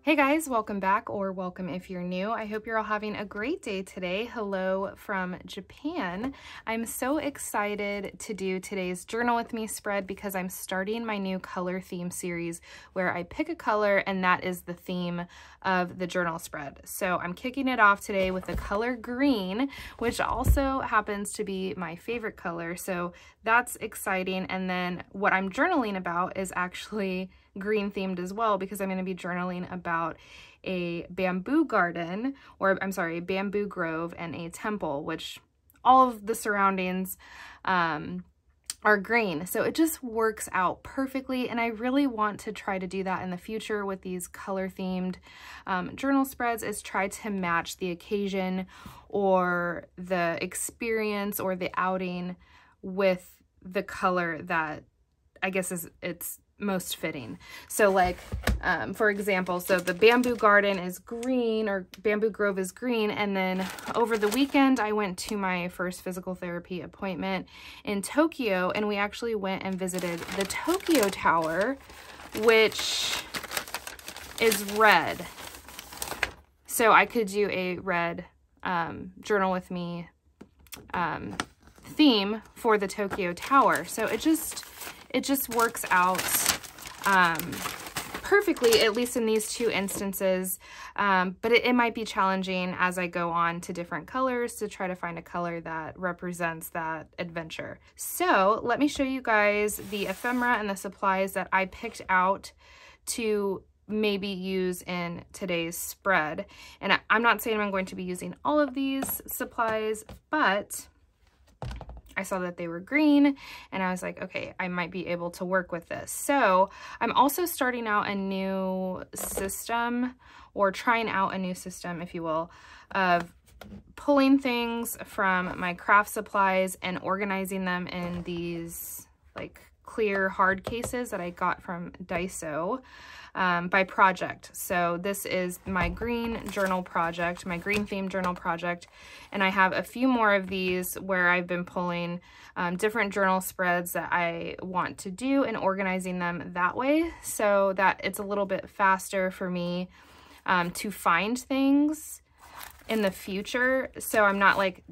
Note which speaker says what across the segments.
Speaker 1: Hey guys, welcome back, or welcome if you're new. I hope you're all having a great day today. Hello from Japan. I'm so excited to do today's Journal With Me spread because I'm starting my new color theme series where I pick a color and that is the theme of the journal spread. So I'm kicking it off today with the color green, which also happens to be my favorite color. So that's exciting. And then what I'm journaling about is actually green themed as well, because I'm going to be journaling about a bamboo garden, or I'm sorry, a bamboo grove and a temple, which all of the surroundings are green. So it just works out perfectly. And I really want to try to do that in the future with these color themed journal spreads, is try to match the occasion or the experience or the outing with the color that I guess it's most fitting. So like, for example, so the bamboo garden is green, or bamboo grove is green. And then over the weekend, I went to my first physical therapy appointment in Tokyo, and we actually went and visited the Tokyo Tower, which is red. So I could do a red Journal With Me theme for the Tokyo Tower. So it just works out perfectly, at least in these two instances, but it might be challenging as I go on to different colors to try to find a color that represents that adventure. So let me show you guys the ephemera and the supplies that I picked out to maybe use in today's spread. And I'm not saying I'm going to be using all of these supplies, but I saw that they were green and I was like, okay, I might be able to work with this. So I'm also starting out a new system, or trying out a new system, if you will, of pulling things from my craft supplies and organizing them in these like clear hard cases that I got from DAISO by project. So this is my green journal project, my green themed journal project. And I have a few more of these where I've been pulling different journal spreads that I want to do and organizing them that way, so that it's a little bit faster for me to find things in the future. So I'm not like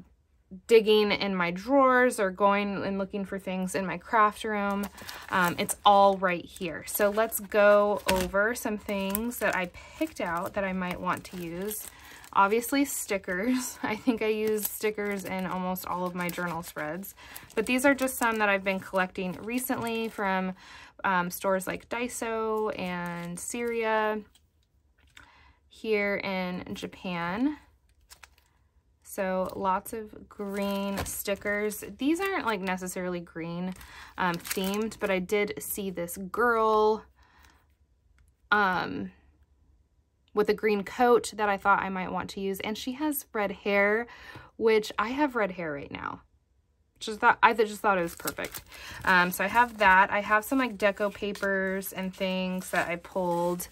Speaker 1: digging in my drawers or going and looking for things in my craft room. It's all right here. So let's go over some things that I picked out that I might want to use. Obviously stickers. I think I use stickers in almost all of my journal spreads, but these are just some that I've been collecting recently from stores like DAISO and SERIA here in Japan. So lots of green stickers. These aren't like necessarily green themed, but I did see this girl with a green coat that I thought I might want to use. And she has red hair, which I have red hair right now. I just thought it was perfect. So I have that. I have some like deco papers and things that I pulled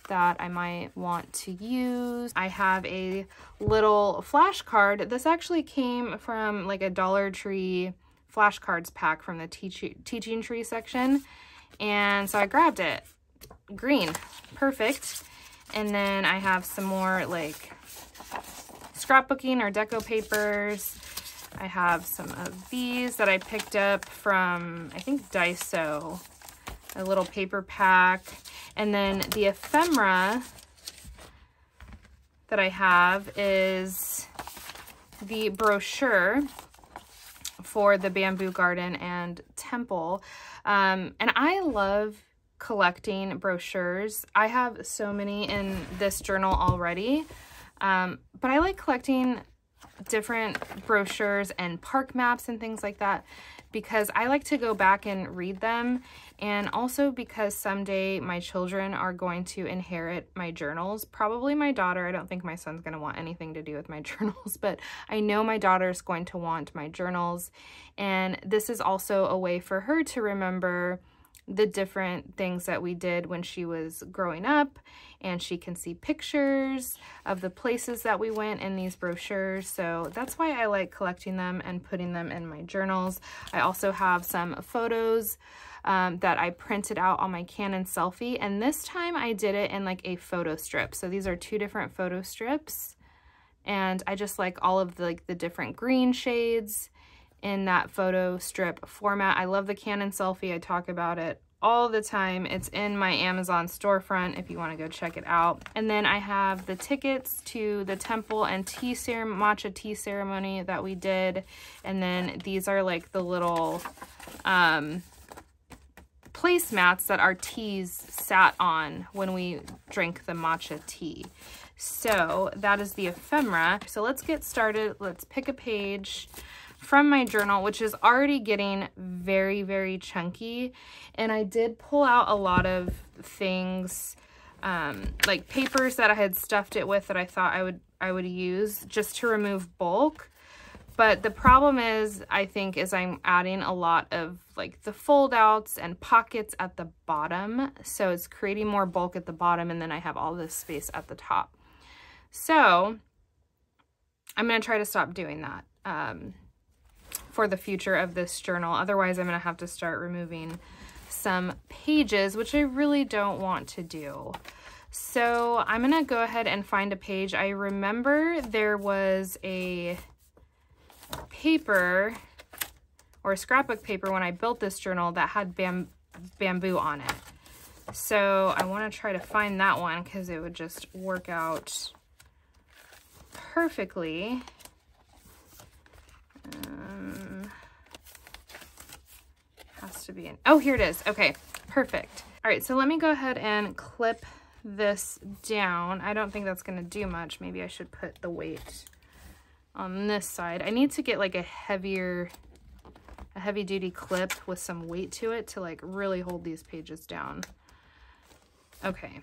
Speaker 1: that I might want to use. I have a little flashcard. This actually came from like a Dollar Tree flashcards pack from the teaching tree section. And so I grabbed it. Green, perfect. And then I have some more like scrapbooking or deco papers. I have some of these that I picked up from, I think, DAISO, a little paper pack. And then the ephemera that I have is the brochure for the bamboo garden and temple. And I love collecting brochures. I have so many in this journal already, but I like collecting different brochures and park maps and things like that, because I like to go back and read them, and also because someday my children are going to inherit my journals. Probably my daughter. I don't think my son's going to want anything to do with my journals, but I know my daughter's going to want my journals, and this is also a way for her to remember the different things that we did when she was growing up, and she can see pictures of the places that we went in these brochures. So that's why I like collecting them and putting them in my journals. I also have some photos that I printed out on my Canon selfie. And this time I did it in like a photo strip. So these are 2 different photo strips. And I just like all of the different green shades in that photo strip format. I love the Canon selfie. I talk about it all the time. It's in my Amazon storefront if you want to go check it out. And then I have the tickets to the temple and matcha tea ceremony that we did. And then these are like the little placemats that our teas sat on when we drank the matcha tea. So that is the ephemera. So let's get started. Let's pick a page from my journal, which is already getting very, very chunky. And I did pull out a lot of things, like papers that I had stuffed it with that I thought I would use just to remove bulk. But the problem is, I think, is I'm adding a lot of like the fold outs and pockets at the bottom. So it's creating more bulk at the bottom, and then I have all this space at the top. So I'm going to try to stop doing that for the future of this journal. Otherwise, I'm going to have to start removing some pages, which I really don't want to do. So I'm going to go ahead and find a page. I remember there was a paper or a scrapbook paper when I built this journal that had bamboo on it. So I want to try to find that one because it would just work out perfectly. Has to be in, oh, here it is. Okay, perfect. All right, so let me go ahead and clip this down. I don't think that's going to do much. Maybe I should put the weight on this side. I need to get like a heavy duty clip with some weight to it to like really hold these pages down. Okay.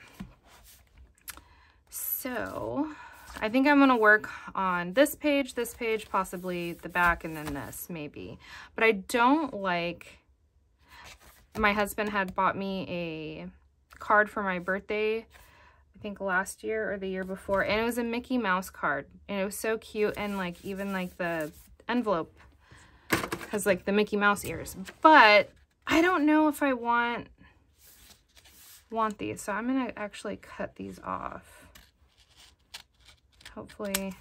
Speaker 1: So I think I'm going to work on this page, possibly the back, and then this maybe. But I don't like, my husband had bought me a card for my birthday, I think last year or the year before, and it was a Mickey Mouse card, and it was so cute, and like even like the envelope has like the Mickey Mouse ears. But I don't know if I want these, so I'm going to actually cut these off. Hopefully,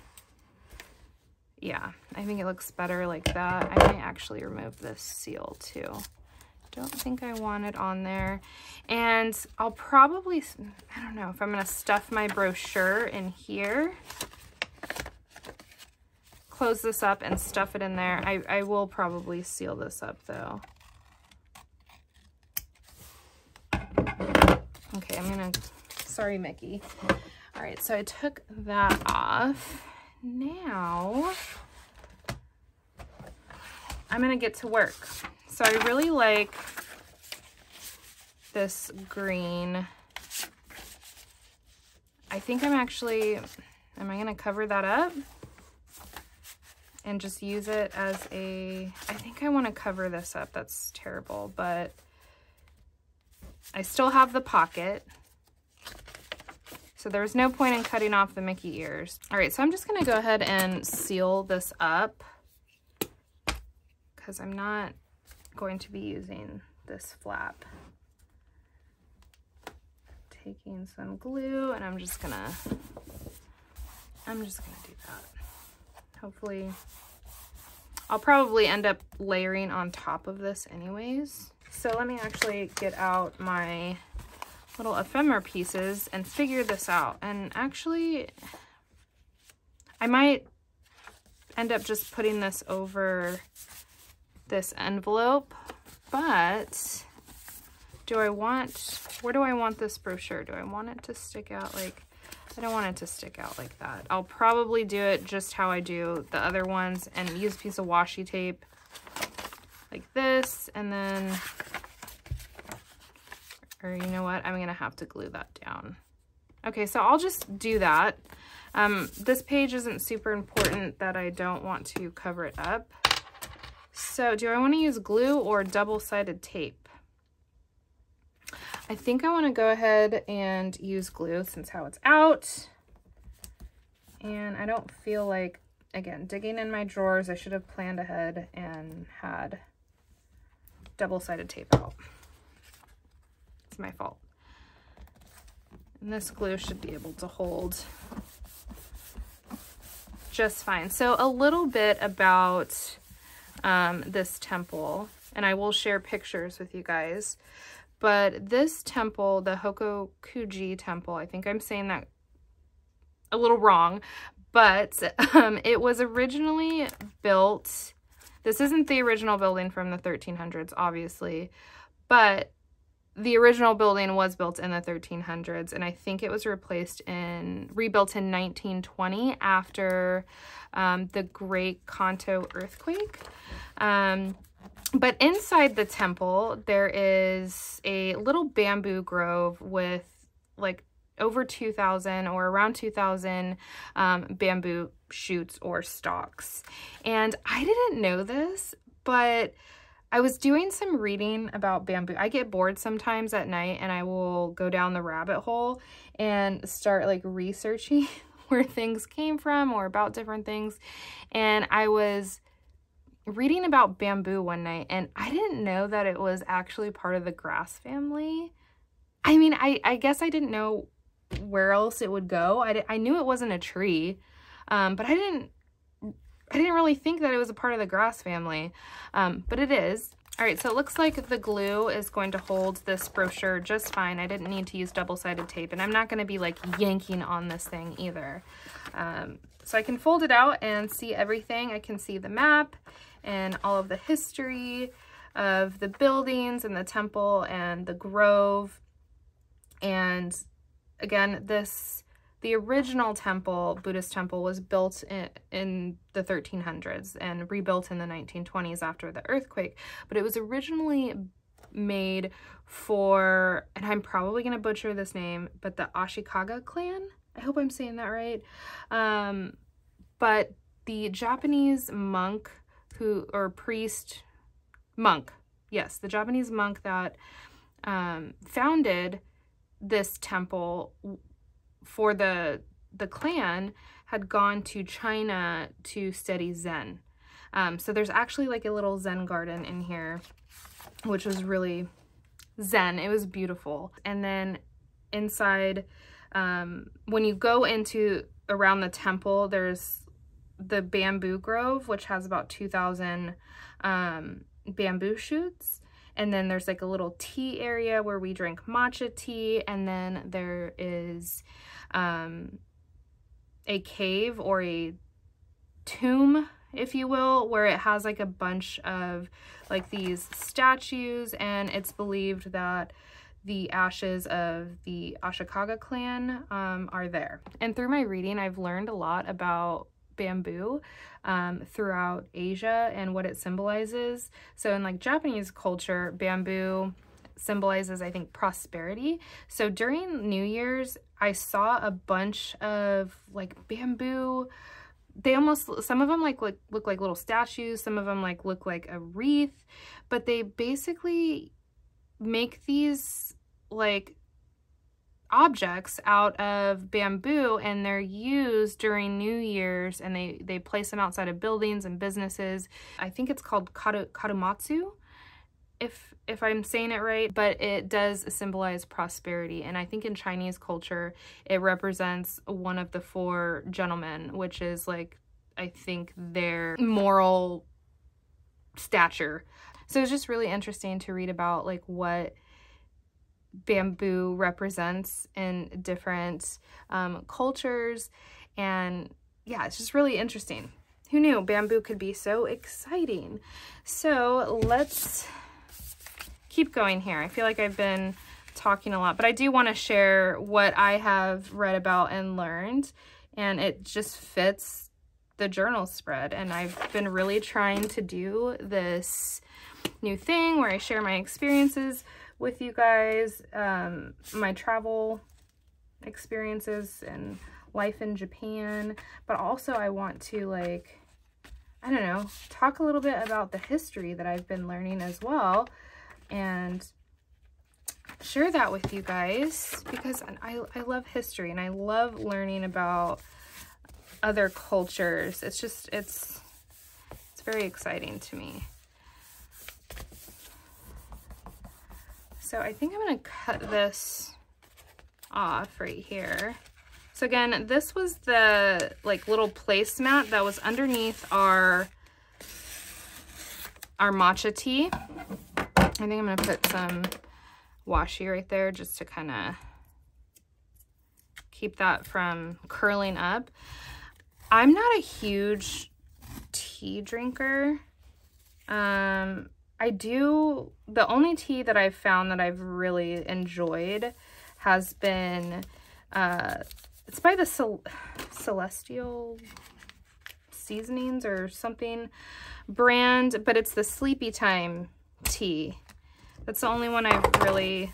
Speaker 1: yeah, I think it looks better like that. I might actually remove this seal too. Don't think I want it on there. And I'll probably, I don't know if I'm going to stuff my brochure in here. Close this up and stuff it in there. I will probably seal this up though. Okay, I'm going to, sorry, Mickey. All right, so I took that off. Now I'm going to get to work. So I really like this green. I think I'm actually, am I going to cover that up and just use it as a, I think I want to cover this up. That's terrible, but I still have the pocket. So there's no point in cutting off the Mickey ears. All right, so I'm just going to go ahead and seal this up because I'm not going to be using this flap. Taking some glue, and I'm just gonna do that. Hopefully, I'll probably end up layering on top of this anyways. So let me actually get out my little ephemera pieces and figure this out. And actually, I might end up just putting this over this envelope, but where do I want this brochure? Do I want it to stick out like, I don't want it to stick out like that. I'll probably do it just how I do the other ones and use a piece of washi tape like this, and then, or you know what, I'm gonna have to glue that down. Okay, so I'll just do that. This page isn't super important that I don't want to cover it up. So do I want to use glue or double-sided tape? I think I want to go ahead and use glue since how it's out. And I don't feel like, again, digging in my drawers, I should have planned ahead and had double-sided tape out. It's my fault. And this glue should be able to hold just fine. So a little bit about this temple, and I will share pictures with you guys. But this temple, the Hokokuji temple, I think I'm saying that a little wrong, but it was originally built, this isn't the original building from the 1300s, obviously, but the original building was built in the 1300s, and I think it was rebuilt in 1920 after the Great Kanto earthquake. But inside the temple, there is a little bamboo grove with like over 2,000 or around 2,000 bamboo shoots or stalks. And I didn't know this, but I was doing some reading about bamboo. I get bored sometimes at night and I will go down the rabbit hole and start like researching where things came from or about different things. And I was reading about bamboo one night and I didn't know that it was actually part of the grass family. I mean, I guess I didn't know where else it would go. I knew it wasn't a tree, but I didn't really think that it was a part of the grass family, but it is. All right, so it looks like the glue is going to hold this brochure just fine. I didn't need to use double-sided tape, and I'm not going to be like yanking on this thing either. So I can fold it out and see everything. I can see the map and all of the history of the buildings and the temple and the grove. And again, the original temple, Buddhist temple, was built in the 1300s and rebuilt in the 1920s after the earthquake. But it was originally made for, and I'm probably going to butcher this name, but the Ashikaga clan. I hope I'm saying that right. But the Japanese monk yes, the Japanese monk that founded this temple for the clan had gone to China to study Zen. So there's actually like a little Zen garden in here, which was really Zen. It was beautiful. And then inside, when you go into around the temple, there's the bamboo grove, which has about 2,000 bamboo shoots. And then there's like a little tea area where we drink matcha tea. And then there is a cave or a tomb, if you will, where it has like a bunch of like these statues. And it's believed that the ashes of the Ashikaga clan are there. And through my reading, I've learned a lot about bamboo throughout Asia and what it symbolizes. So in like Japanese culture, bamboo symbolizes, I think, prosperity. So during New Year's, I saw a bunch of like bamboo. They almost, some of them look like little statues, some of them look like a wreath, but they basically make these like objects out of bamboo, and they're used during New Year's, and they place them outside of buildings and businesses. I think it's called karumatsu, if I'm saying it right, but it does symbolize prosperity. And I think in Chinese culture, it represents one of the four gentlemen, which is like, I think, their moral stature. So it's just really interesting to read about like what bamboo represents in different cultures. And yeah, it's just really interesting. Who knew bamboo could be so exciting? So let's keep going here. I feel like I've been talking a lot, but I do want to share what I have read about and learned, and it just fits the journal spread. And I've been really trying to do this new thing where I share my experiences with you guys, my travel experiences and life in Japan, but also I want to, like, I don't know, talk a little bit about the history that I've been learning as well, and share that with you guys, because I love history and I love learning about other cultures. It's just, it's very exciting to me. So I think I'm going to cut this off right here. So again, this was the like little placemat that was underneath our matcha tea. I think I'm going to put some washi right there just to kind of keep that from curling up. I'm not a huge tea drinker. The only tea that I've found that I've really enjoyed has been, it's by the Celestial Seasonings or something brand, but it's the Sleepy Time tea. That's the only one I've really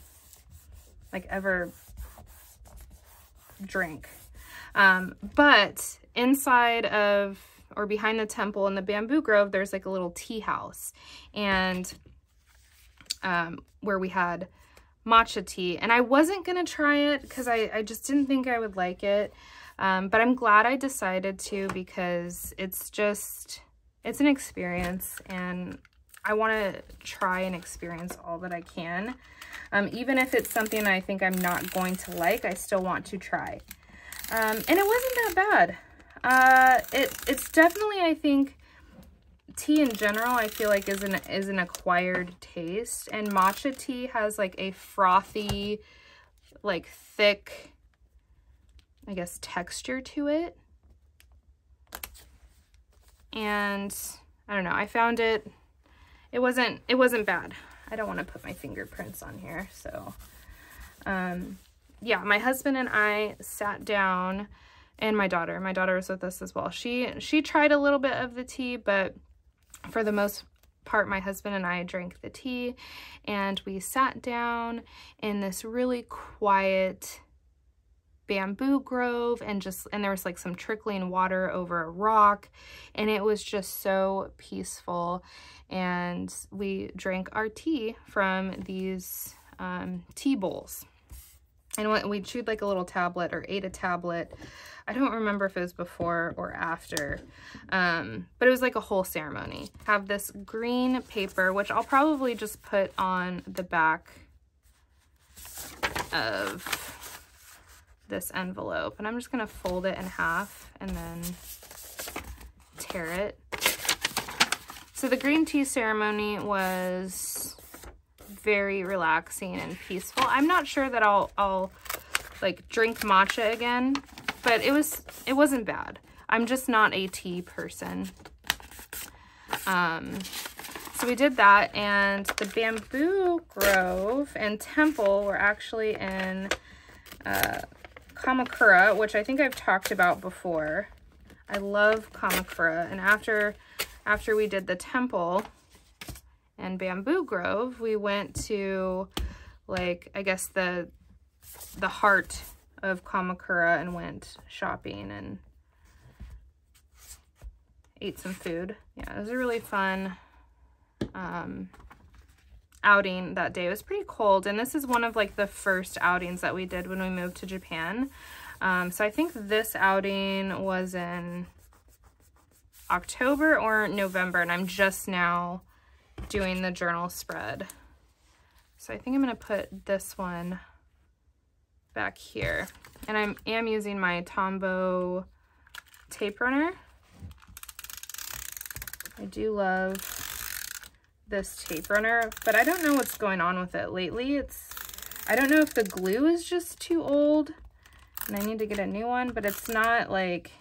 Speaker 1: like ever drank. But inside of or behind the temple in the bamboo grove, there's like a little tea house, and where we had matcha tea, and I wasn't gonna try it because I just didn't think I would like it, but I'm glad I decided to, because it's an experience, and I want to try and experience all that I can. Even if it's something I think I'm not going to like, I still want to try. And it wasn't that bad. It's definitely, I think, tea in general, I feel like is an acquired taste, and matcha tea has like a frothy, like thick, I guess, texture to it. And I don't know, I found it wasn't bad. I don't want to put my fingerprints on here, so yeah, my husband and I sat down, and my daughter was with us as well. She tried a little bit of the tea, but for the most part, my husband and I drank the tea, and we sat down in this really quiet bamboo grove, and there was like some trickling water over a rock, and it was just so peaceful. And we drank our tea from these tea bowls, and we chewed like a little tablet or ate a tablet. I don't remember if it was before or after, but it was like a whole ceremony. Have this green paper, which I'll probably just put on the back of this envelope, and I'm just gonna fold it in half and then tear it. So the green tea ceremony was very relaxing and peaceful. I'm not sure that I'll like drink matcha again, but it wasn't bad. I'm just not a tea person. So we did that, and the bamboo grove and temple were actually in Kamakura, which I think I've talked about before. I love Kamakura, and after we did the temple and bamboo grove, we went to, like, I guess the heart of Kamakura and went shopping and ate some food. Yeah, it was a really fun outing that day. It was pretty cold, and this is one of like the first outings that we did when we moved to Japan. So I think this outing was in October or November, and I'm just now doing the journal spread. So I think I'm going to put this one back here, and I am using my Tombow tape runner. I do love this tape runner, but I don't know what's going on with it lately. I don't know if the glue is just too old and I need to get a new one, but it's not like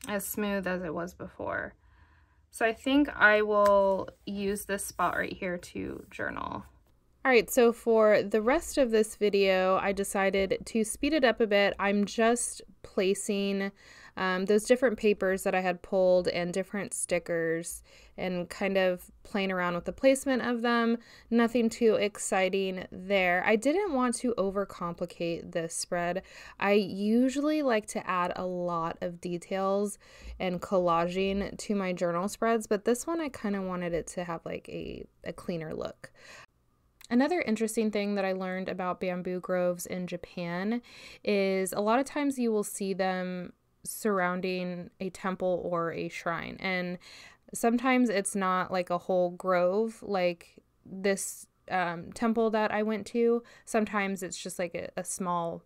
Speaker 1: as smooth as it was before. So I think I will use this spot right here to journal. All right, so for the rest of this video, I decided to speed it up a bit. I'm just placing those different papers that I had pulled and different stickers and kind of playing around with the placement of them. Nothing too exciting there. I didn't want to overcomplicate this spread. I usually like to add a lot of details and collaging to my journal spreads, but this one I kind of wanted it to have like a cleaner look. Another interesting thing that I learned about bamboo groves in Japan is a lot of times you will see them surrounding a temple or a shrine. And Sometimes it's not like a whole grove like this temple that I went to. Sometimes it's just like a small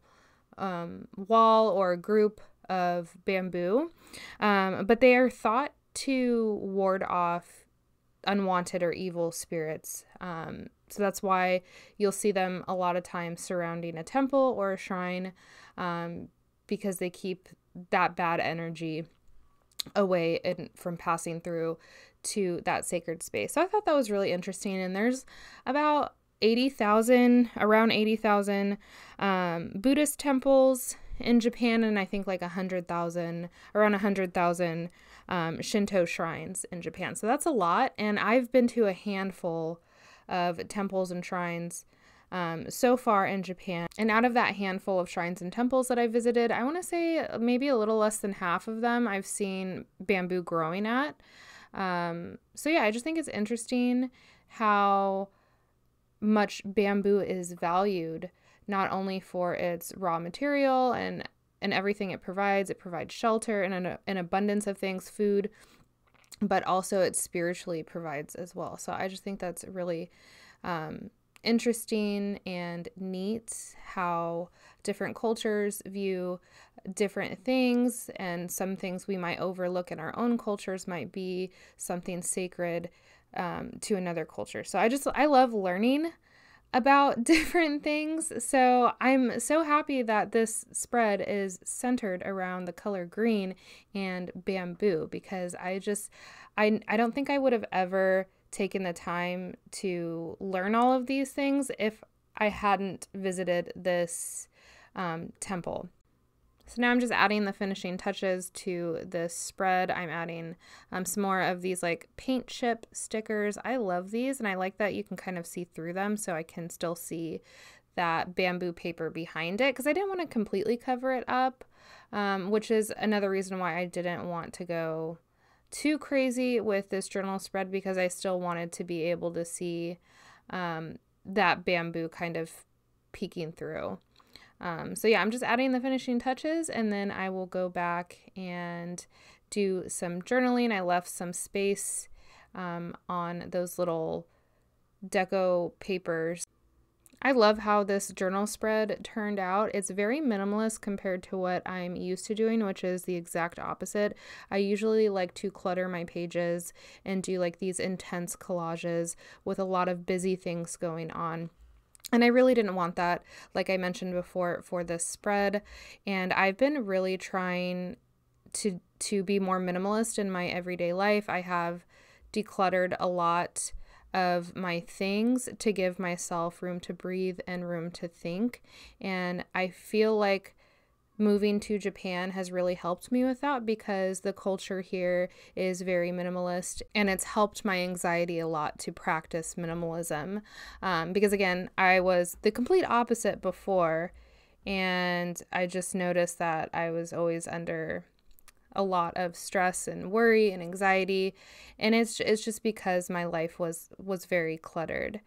Speaker 1: wall or a group of bamboo, but they are thought to ward off unwanted or evil spirits. So that's why you'll see them a lot of times surrounding a temple or a shrine, because they keep that bad energy away and from passing through to that sacred space. So I thought that was really interesting. And there's about 80,000, around 80,000 Buddhist temples in Japan, and I think like 100,000, around 100,000 Shinto shrines in Japan. So that's a lot. And I've been to a handful of temples and shrines so far in Japan. And out of that handful of shrines and temples that I visited, I want to say maybe a little less than half of them I've seen bamboo growing at. So yeah, I just think it's interesting how much bamboo is valued, not only for its raw material and everything it provides. It provides shelter and an abundance of things, food, but also it spiritually provides as well. So I just think that's really interesting and neat how different cultures view different things, and some things we might overlook in our own cultures might be something sacred to another culture. So I love learning about different things. So I'm so happy that this spread is centered around the color green and bamboo, because I don't think I would have ever taken the time to learn all of these things if I hadn't visited this temple. So now I'm just adding the finishing touches to this spread. I'm adding some more of these like paint chip stickers. I love these, and I like that you can kind of see through them, so I can still see that bamboo paper behind it, because I didn't want to completely cover it up, which is another reason why I didn't want to go too crazy with this journal spread, because I still wanted to be able to see that bamboo kind of peeking through. So yeah, I'm just adding the finishing touches, and then I will go back and do some journaling. I left some space on those little deco papers. I love how this journal spread turned out. It's very minimalist compared to what I'm used to doing, which is the exact opposite. I usually like to clutter my pages and do like these intense collages with a lot of busy things going on. And I really didn't want that, like I mentioned before, for this spread. And I've been really trying to be more minimalist in my everyday life. I have decluttered a lot of my things to give myself room to breathe and room to think. And I feel like moving to Japan has really helped me with that, because the culture here is very minimalist, and it's helped my anxiety a lot to practice minimalism. Because again, I was the complete opposite before, and I just noticed that I was always under a lot of stress and worry and anxiety, and it's just because my life was very cluttered.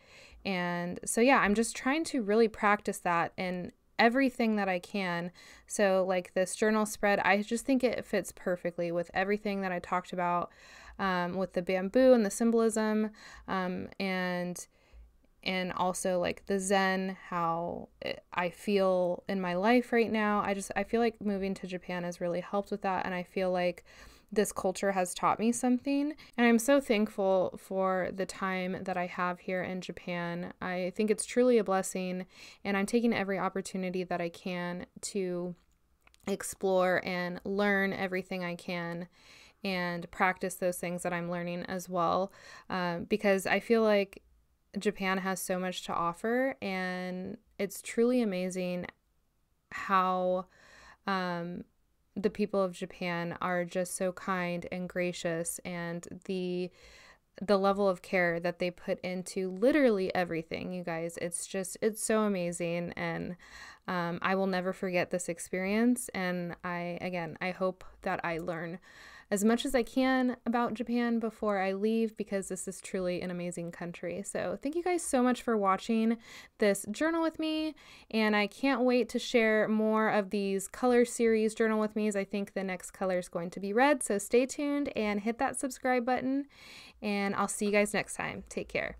Speaker 1: And so yeah, I'm just trying to really practice that in everything that I can. So like this journal spread, I just think it fits perfectly with everything that I talked about, with the bamboo and the symbolism, and also like the Zen, how I feel in my life right now. I feel like moving to Japan has really helped with that, and I feel like this culture has taught me something, and I'm so thankful for the time that I have here in Japan. I think it's truly a blessing, and I'm taking every opportunity that I can to explore and learn everything I can and practice those things that I'm learning as well, because I feel like Japan has so much to offer, and it's truly amazing how the people of Japan are just so kind and gracious, and the level of care that they put into literally everything, you guys. It's so amazing, and I will never forget this experience, and I hope that I learn as much as I can about Japan before I leave, because this is truly an amazing country. So thank you guys so much for watching this journal with me, and I can't wait to share more of these color series journal with me. I think the next color is going to be red, so stay tuned and hit that subscribe button, and I'll see you guys next time. Take care.